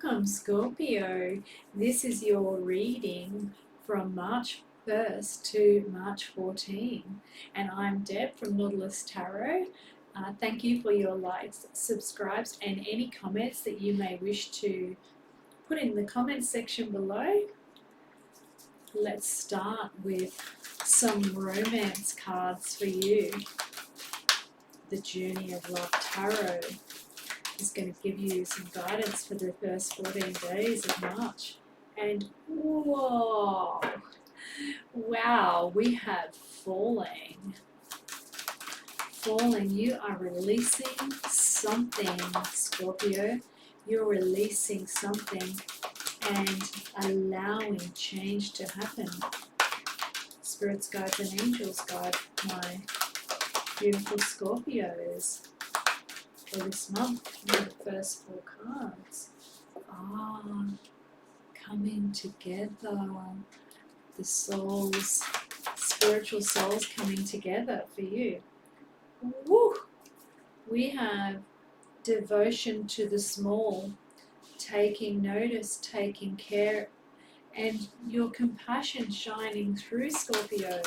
Welcome, Scorpio. This is your reading from March 1st to March 14. And I'm Deb from Nautilus Tarot. Thank you for your likes, subscribes, and any comments that you may wish to put in the comments section below. Let's start with some romance cards for you. The Journey of Love Tarot is going to give you some guidance for the first 14 days of March. And whoa, wow, we have falling. Falling, you are releasing something, Scorpio. You're releasing something and allowing change to happen. Spirits, guides, and angels guide my beautiful Scorpios for this month. The first 4 cards are coming together. The souls, spiritual souls coming together for you. Woo! We have devotion to the small, taking notice, taking care, and your compassion shining through, Scorpio.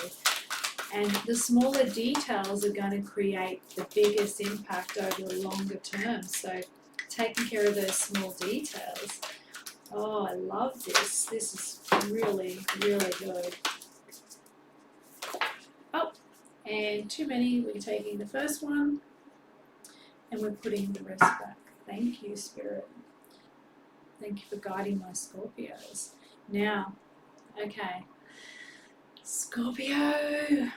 And the smaller details are going to create the biggest impact over the longer term. So taking care of those small details. Oh, I love this. This is really, really good. Oh, and too many. We're taking the first one and we're putting the rest back. Thank you, Spirit. Thank you for guiding my Scorpios. Now, okay. Scorpio,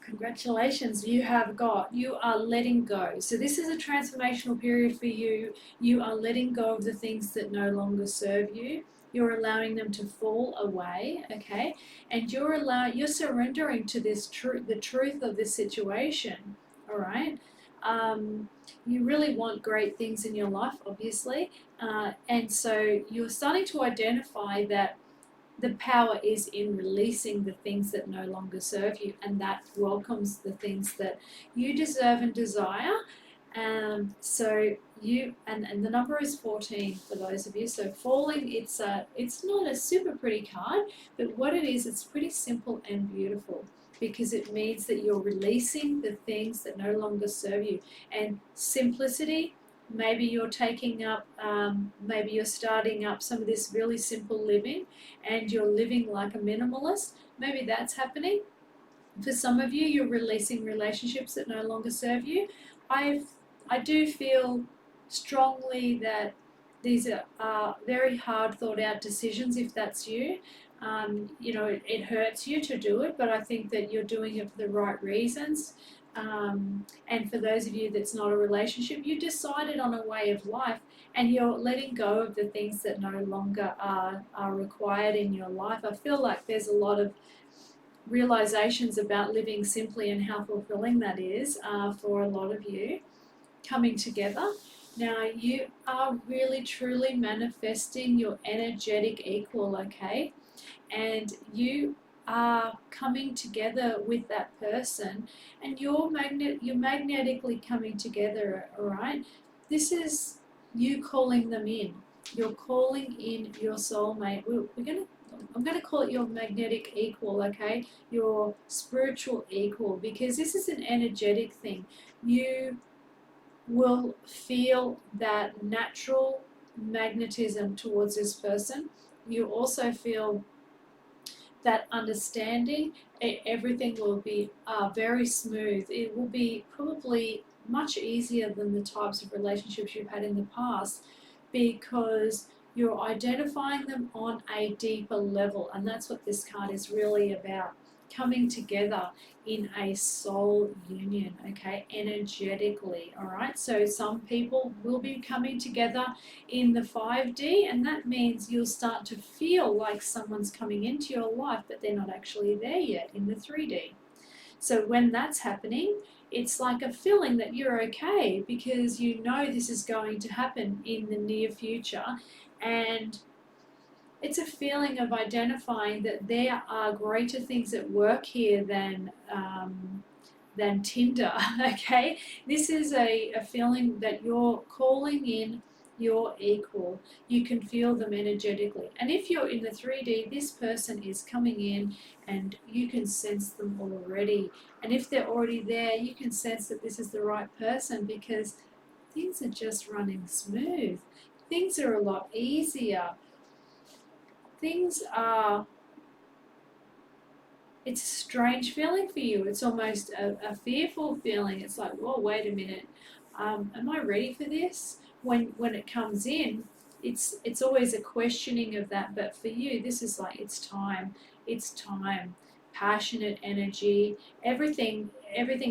congratulations, you are letting go. So this is a transformational period for you. You are letting go of the things that no longer serve you. You're allowing them to fall away, okay? And you're surrendering to this the truth of this situation, all right? You really want great things in your life, obviously. And so you're starting to identify that the power is in releasing the things that no longer serve you, and that welcomes the things that you deserve and desire. So you and the number is 14 for those of you. So falling, it's not a super pretty card, but what it is, it's pretty simple and beautiful because it means that you're releasing the things that no longer serve you. And simplicity. Maybe you're taking up, maybe you're starting up some of this really simple living and you're living like a minimalist. Maybe that's happening. For some of you, you're releasing relationships that no longer serve you. I do feel strongly that these are very hard thought out decisions if that's you. You know, it hurts you to do it, but I think that you're doing it for the right reasons. And for those of you that's not a relationship, you decided on a way of life and you're letting go of the things that no longer are required in your life. I feel like there's a lot of realizations about living simply and how fulfilling that is for a lot of you coming together. Now you are really truly manifesting your energetic equal, okay? And you are coming together with that person and you're magnetically coming together, all right? This is you calling them in. You're calling in your soulmate. I'm going to call it your magnetic equal, okay? Your spiritual equal, because this is an energetic thing. You will feel that natural magnetism towards this person. You also feel that understanding. Everything will be very smooth. It will be probably much easier than the types of relationships you've had in the past because you're identifying them on a deeper level, and that's what this card is really about. Coming together in a soul union, okay, energetically, all right? So some people will be coming together in the 5D, and that means you'll start to feel like someone's coming into your life, but they're not actually there yet in the 3D. So when that's happening, it's like a feeling that you're okay because you know this is going to happen in the near future, and it's a feeling of identifying that there are greater things at work here than Tinder, okay? This is a feeling that you're calling in you're equal. You can feel them energetically. And if you're in the 3D, this person is coming in and you can sense them already. And if they're already there, you can sense that this is the right person because things are just running smooth. Things are a lot easier. Things are, it's a strange feeling for you. It's almost a fearful feeling. It's like, whoa, wait a minute. Am I ready for this? When it comes in, it's always a questioning of that. But for you, this is like, it's time. It's time. Passionate energy, everything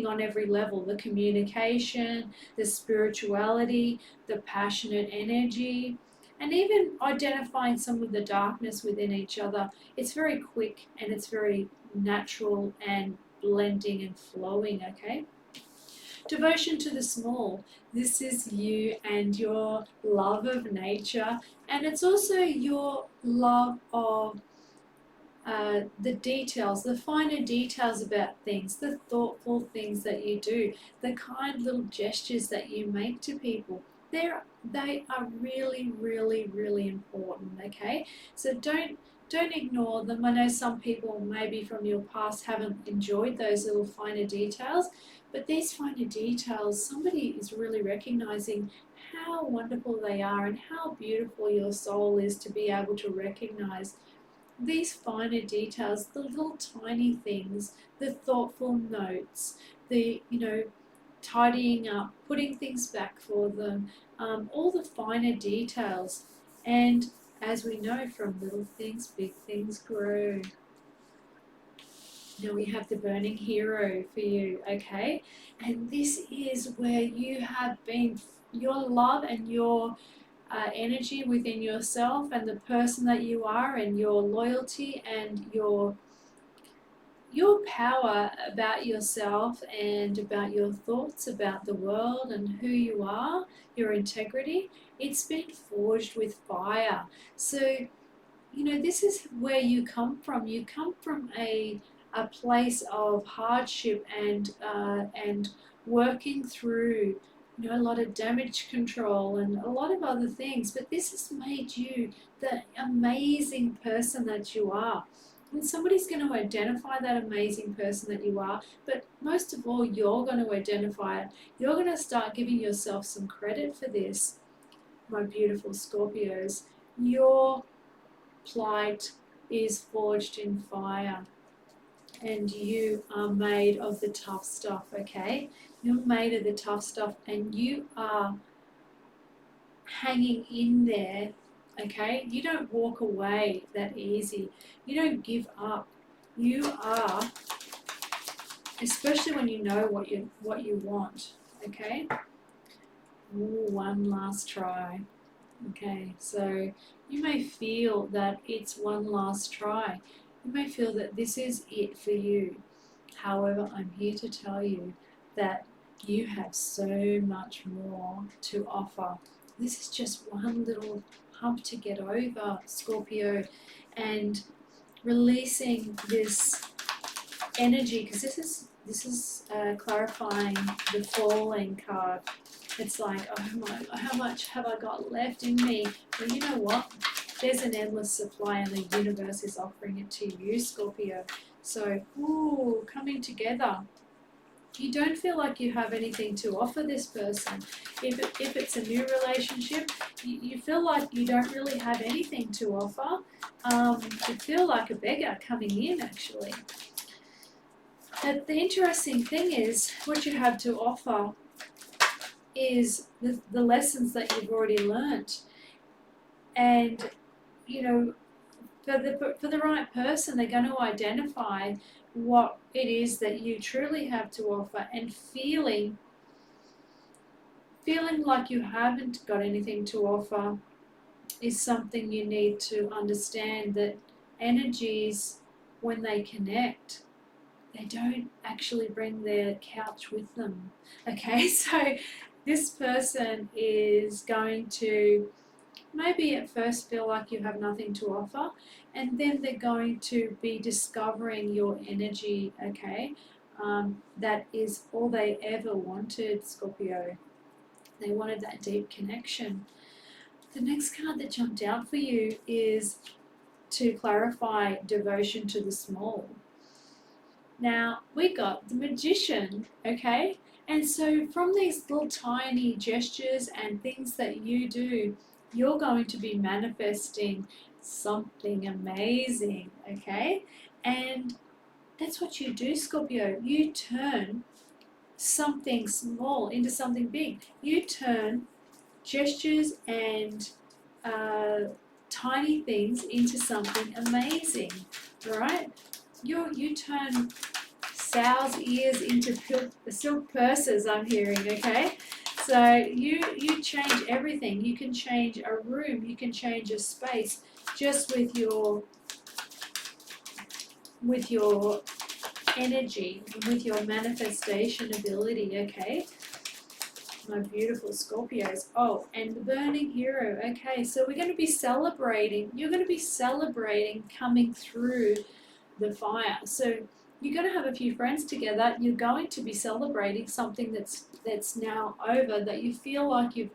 on every level, the communication, the spirituality, the passionate energy, and even identifying some of the darkness within each other. It's very quick and it's very natural and blending and flowing, okay? Devotion to the small. This is you and your love of nature, and it's also your love of the details, the finer details about things, the thoughtful things that you do, the kind little gestures that you make to people. They are really, really, really important, okay? So don't ignore them. I know some people maybe from your past haven't enjoyed those little finer details, but these finer details, somebody is really recognizing how wonderful they are and how beautiful your soul is to be able to recognize these finer details, the little tiny things, the thoughtful notes, the, tidying up, putting things back for them, all the finer details. And as we know, from little things, big things grow. Now we have the burning hero for you, okay? And this is where you have been, your love and your energy within yourself and the person that you are, and your loyalty and your power about yourself and about your thoughts about the world and who you are, your integrity. It's been forged with fire. So this is where you come from. You come from a place of hardship and working through a lot of damage control and a lot of other things, but this has made you the amazing person that you are. And somebody's going to identify that amazing person that you are, but most of all, you're going to identify it. You're going to start giving yourself some credit for this, my beautiful Scorpios. Your plight is forged in fire, and you are made of the tough stuff, okay? You're made of the tough stuff, and you are hanging in there, okay? You don't walk away that easy. You don't give up. You are, especially when you know what you want, okay? Ooh, one last try. Okay, so you may feel that it's one last try. You may feel that this is it for you. However, I'm here to tell you that you have so much more to offer. This is just one little hump to get over, Scorpio, and releasing this energy, because this is clarifying the falling card. It's like, oh my, how much have I got left in me? Well, you know what? There's an endless supply, and the universe is offering it to you, Scorpio. So, coming together. You don't feel like you have anything to offer this person. If it's a new relationship, you feel like you don't really have anything to offer. You feel like a beggar coming in, actually. But the interesting thing is, what you have to offer is the lessons that you've already learnt. And, for the right person, they're going to identify what it is that you truly have to offer, and feeling like you haven't got anything to offer is something you need to understand, that energies, when they connect, they don't actually bring their couch with them. Okay, so this person is going to maybe at first feel like you have nothing to offer, and then they're going to be discovering your energy, okay? That is all they ever wanted, Scorpio. They wanted that deep connection. The next card that jumped out for you is to clarify devotion to the small. Now, we got the Magician, okay? And so from these little tiny gestures and things that you do, you're going to be manifesting something amazing, okay? And that's what you do, Scorpio. You turn something small into something big. You turn gestures and tiny things into something amazing, right? You turn sow's ears into silk purses, I'm hearing, okay? So you change everything. You can change a room, you can change a space just with your energy, with your manifestation ability, okay? My beautiful Scorpios. Oh, and the burning hero. Okay, so we're going to be celebrating. You're going to be celebrating coming through the fire. So you're going to have a few friends together. You're going to be celebrating something that's now over, that you feel like you've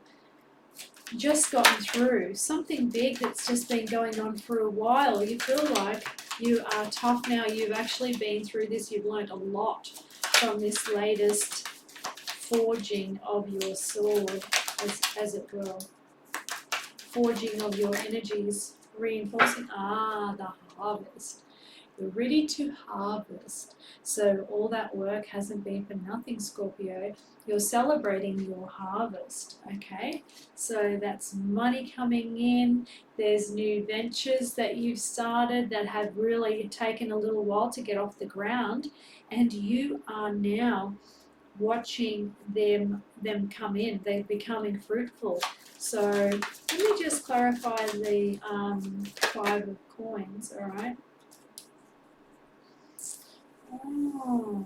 just gotten through. Something big that's just been going on for a while. You feel like you are tough now. You've actually been through this. You've learned a lot from this latest forging of your sword, as it were. Forging of your energies, reinforcing. The harvest. You're ready to harvest. So all that work hasn't been for nothing, Scorpio. You're celebrating your harvest, okay? So that's money coming in. There's new ventures that you've started that have really taken a little while to get off the ground, and you are now watching them come in. They're becoming fruitful. So let me just clarify the 5 of coins, all right? Oh.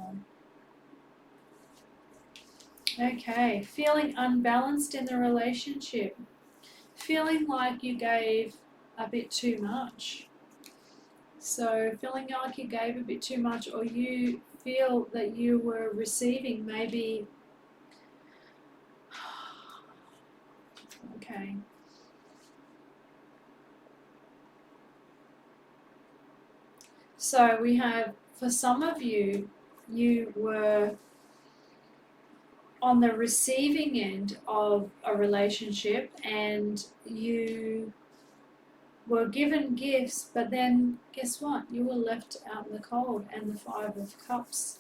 Okay, feeling unbalanced in the relationship. Feeling like you gave a bit too much. So feeling like you gave a bit too much, or you feel that you were receiving maybe. Okay. So we have, for some of you, you were on the receiving end of a relationship and you were given gifts, but then guess what? You were left out in the cold. And the 5 of Cups.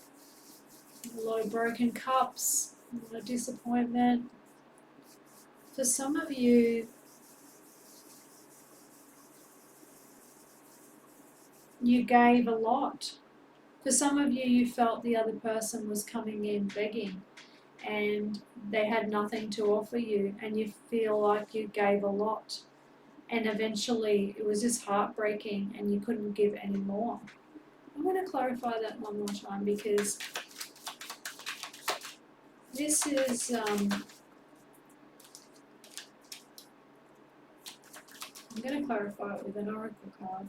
A lot of broken cups, a lot of disappointment. For some of you, you gave a lot. For some of you, you felt the other person was coming in begging and they had nothing to offer you, and you feel like you gave a lot. And eventually it was just heartbreaking and you couldn't give any more. I'm going to clarify that one more time, because this is I'm going to clarify it with an oracle card.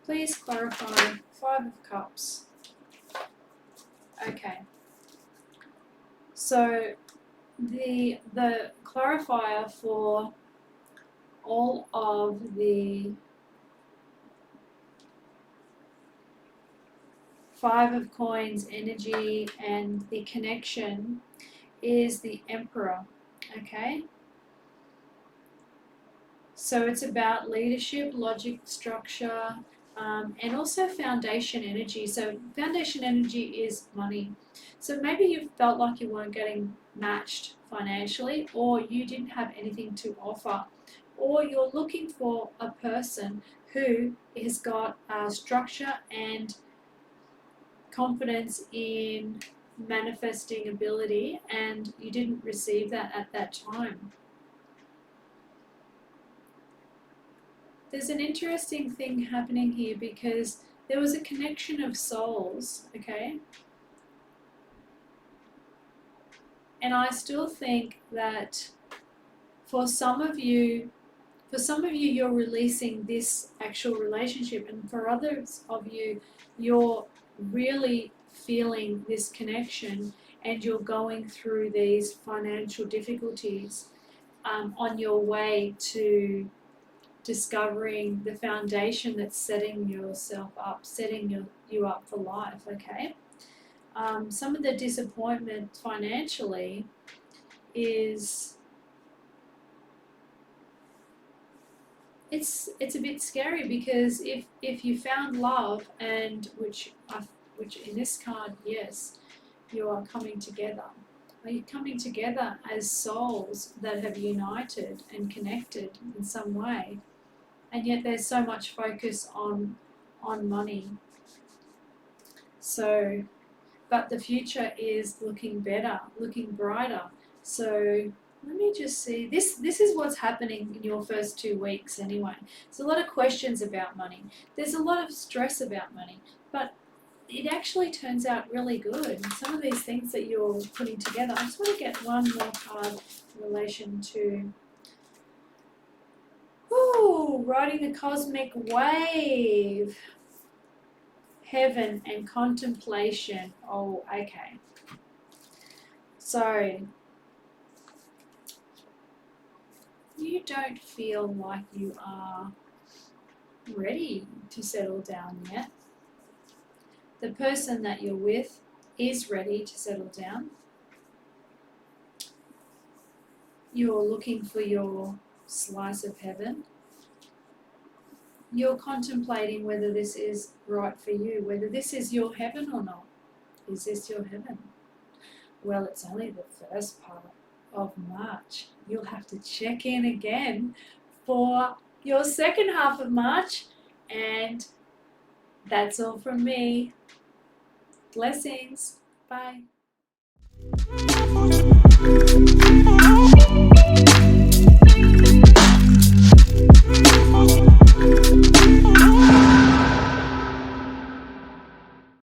Please clarify 5 of Cups. Okay. So the clarifier for all of the 5 of Coins energy and the connection is the Emperor, okay? So it's about leadership, logic, structure, and also foundation energy. So foundation energy is money. So maybe you felt like you weren't getting matched financially, or you didn't have anything to offer, or you're looking for a person who has got structure and confidence in manifesting ability, and you didn't receive that at that time. There's an interesting thing happening here, because there was a connection of souls, okay? And I still think that for some of you, you're releasing this actual relationship, and for others of you, you're really feeling this connection and you're going through these financial difficulties. on your way to discovering the foundation that's setting yourself up, setting you up for life, okay? Some of the disappointment financially is it's a bit scary, because if you found love, and which in this card, yes, you are coming together. Are you coming together as souls that have united and connected in some way? And yet there's so much focus on money. So, but the future is looking better, looking brighter. So let me just see. This is what's happening in your first 2 weeks anyway. There's a lot of questions about money. There's a lot of stress about money, but it actually turns out really good. Some of these things that you're putting together. I just want to get one more card in relation to riding the cosmic wave. Heaven and contemplation. Oh, okay. So you don't feel like you are ready to settle down yet. The person that you're with is ready to settle down. You're looking for your slice of heaven. You're contemplating whether this is right for you, whether this is your heaven or not. Is this your heaven? Well, it's only the first part of March. You'll have to check in again for your second half of March. And that's all from me. Blessings. Bye.